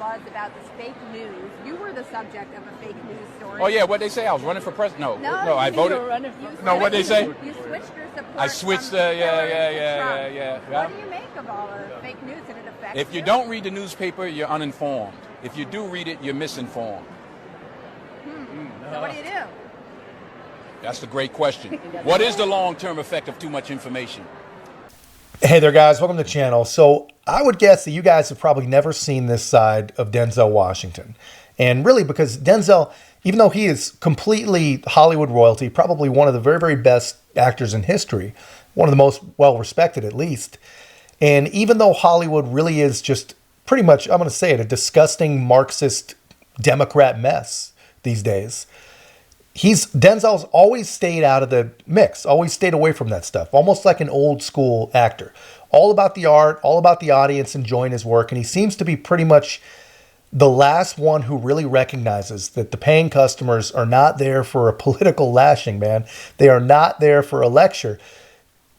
buzz about this fake news. You were the subject of a fake news story. Oh, yeah, what'd they say? I was running for president? No, I you voted. were running. No, what'd they say? You switched your support. I switched, from Hillary to Trump. yeah. What do you make of all the fake news and it affects If you don't read the newspaper, you're uninformed. If you do read it, you're misinformed. So what do you do? That's the great question. What is the long-term effect of too much information? Hey there, guys. Welcome to the channel. So I would guess that you guys have probably never seen this side of Denzel Washington. And really because Denzel, even though he is completely Hollywood royalty, probably one of the very, very best actors in history, one of the most well-respected at least. And even though Hollywood really is just pretty much, I'm going to say it, a disgusting Marxist Democrat mess these days, Denzel's always stayed out of the mix, always stayed away from that stuff, almost like an old school actor. All about the art, all about the audience enjoying his work. And he seems to be pretty much the last one who really recognizes that the paying customers are not there for a political lashing, man. They are not there for a lecture.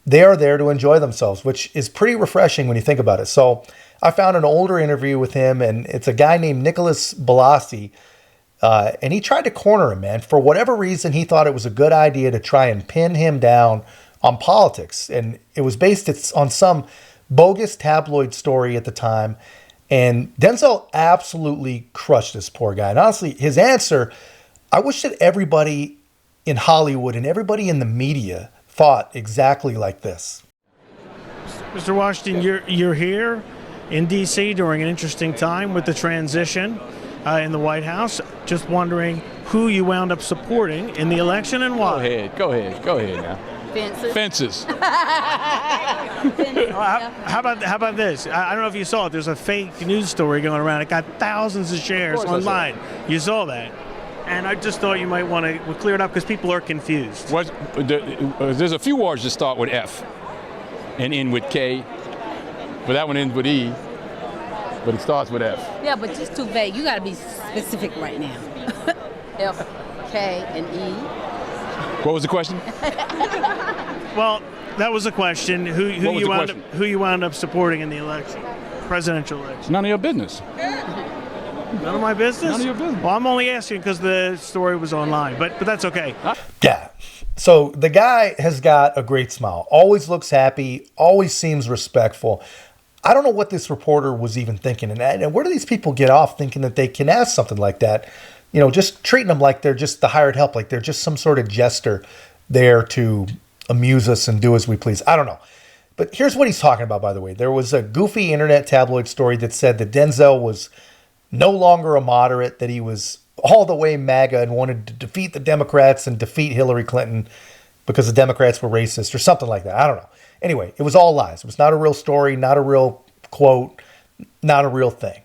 They are there to enjoy themselves, which is pretty refreshing when you think about it. So I found an older interview with him, and it's a guy named Nicholas Balassi. And he tried to corner him, man. For whatever reason, he thought it was a good idea to try and pin him down on politics. And it was based on some bogus tabloid story at the time. And Denzel absolutely crushed this poor guy. And honestly, his answer, I wish that everybody in Hollywood and everybody in the media thought exactly like this. Mr. Washington, you're here in D.C. during an interesting time with the transition in the White House. Just wondering who you wound up supporting in the election and why. Go ahead now. Fences. How about this? I don't know if you saw it. There's a fake news story going around. It got thousands of shares online. You saw that. And I just thought you might want to clear it up because people are confused. There's a few words that start with F and end with K, but that one ends with E, but it starts with F. Yeah, but just too vague. You got to be specific right now. F, K, and E. What was the question? Well, that was a question. Who you wound up supporting in the election, presidential election? None of your business. None of my business? None of your business. Well, I'm only asking because the story was online, but that's okay. Yeah. So the guy has got a great smile, always looks happy, always seems respectful. I don't know what this reporter was even thinking. And where do these people get off thinking that they can ask something like that? You know, just treating them like they're just the hired help, like they're just some sort of jester there to amuse us and do as we please. I don't know. But here's what he's talking about, by the way. There was a goofy internet tabloid story that said that Denzel was no longer a moderate, that he was all the way MAGA and wanted to defeat the Democrats and defeat Hillary Clinton because the Democrats were racist or something like that. I don't know. Anyway, it was all lies. It was not a real story, not a real quote, not a real thing.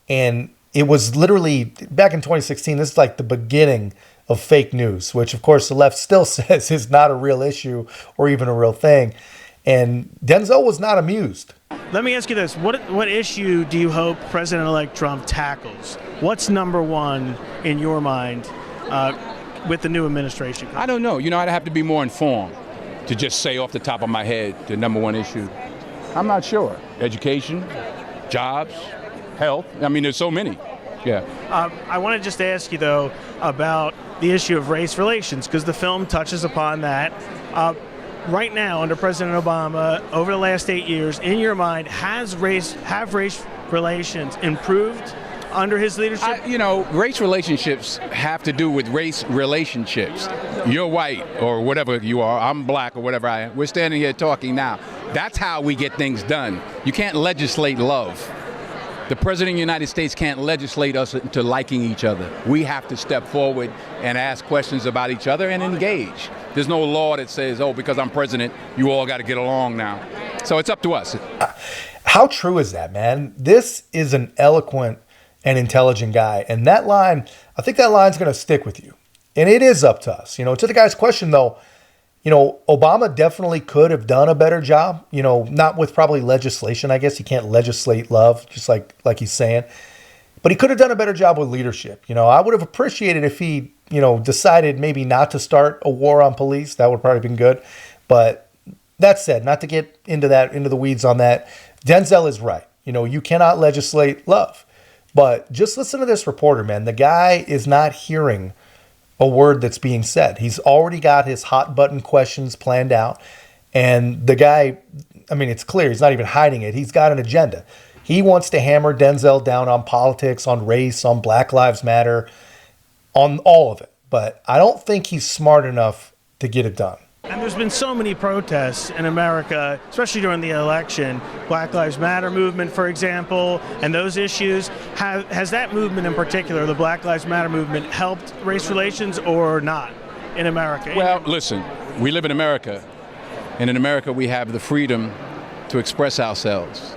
And it was literally back in 2016. This is like the beginning of fake news, which of course the left still says is not a real issue or even a real thing. And Denzel was not amused. Let me ask you this. What issue do you hope President-elect Trump tackles? What's number one in your mind with the new administration? I don't know. You know, I'd have to be more informed to just say off the top of my head the number one issue. I'm not sure. Education, jobs, health. I mean, there's so many. Yeah. I want to just ask you, though, about the issue of race relations, because the film touches upon that. Right now, under President Obama, over the last 8 years, in your mind, have race relations improved under his leadership? Race relationships have to do with race relationships. You're white or whatever you are. I'm black or whatever I am. We're standing here talking now. That's how we get things done. You can't legislate love. The President of the United States can't legislate us into liking each other. We have to step forward and ask questions about each other and engage. There's no law that says, oh, because I'm president, you all got to get along now. So it's up to us. How true is that, man? This is an eloquent and intelligent guy. And that line, I think that line's going to stick with you. And it is up to us. To the guy's question, though, Obama definitely could have done a better job, not with probably legislation. I guess you can't legislate love, just like he's saying. But he could have done a better job with leadership. I would have appreciated if he, decided maybe not to start a war on police. That would probably have been good. But that said, not to get into the weeds on that, Denzel is right. You cannot legislate love. But just listen to this reporter, man. The guy is not hearing a word that's being said. He's already got his hot button questions planned out. And the guy, I mean, it's clear. He's not even hiding it. He's got an agenda. He wants to hammer Denzel down on politics, on race, on Black Lives Matter, on all of it. But I don't think he's smart enough to get it done. And there's been so many protests in America, especially during the election. Black Lives Matter movement, for example, and those issues. Has that movement in particular, the Black Lives Matter movement, helped race relations or not in America? Well, listen, we live in America, and in America we have the freedom to express ourselves.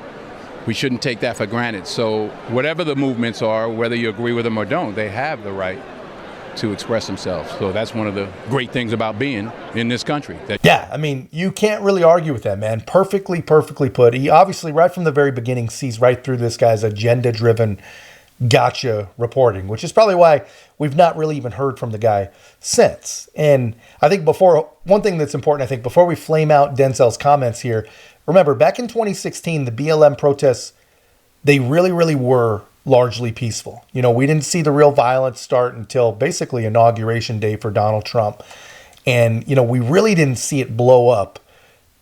We shouldn't take that for granted. So whatever the movements are, whether you agree with them or don't, they have the right to express themselves. So that's one of the great things about being in this country. Yeah, I mean, you can't really argue with that, man. Perfectly put. He obviously, right from the very beginning, sees right through this guy's agenda-driven gotcha reporting, which is probably why we've not really even heard from the guy since. And I think one thing that's important, I think, before we flame out Denzel's comments here, remember, back in 2016, the BLM protests, they really were largely peaceful. You know, we didn't see the real violence start until basically Inauguration Day for Donald Trump. And, you know, we really didn't see it blow up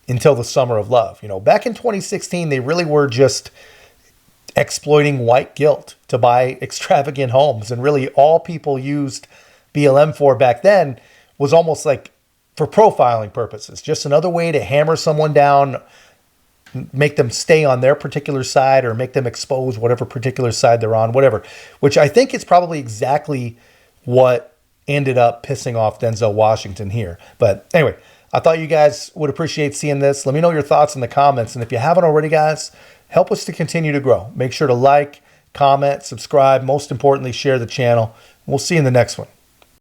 until the Summer of Love. You know, back in 2016, they really were just exploiting white guilt to buy extravagant homes. And really all people used BLM for back then was almost like for profiling purposes, just another way to hammer someone down, make them stay on their particular side or make them expose whatever particular side they're on, whatever, which I think is probably exactly what ended up pissing off Denzel Washington here. But anyway, I thought you guys would appreciate seeing this. Let me know your thoughts in the comments. And if you haven't already, guys, help us to continue to grow. Make sure to like, comment, subscribe. Most importantly, share the channel. We'll see you in the next one.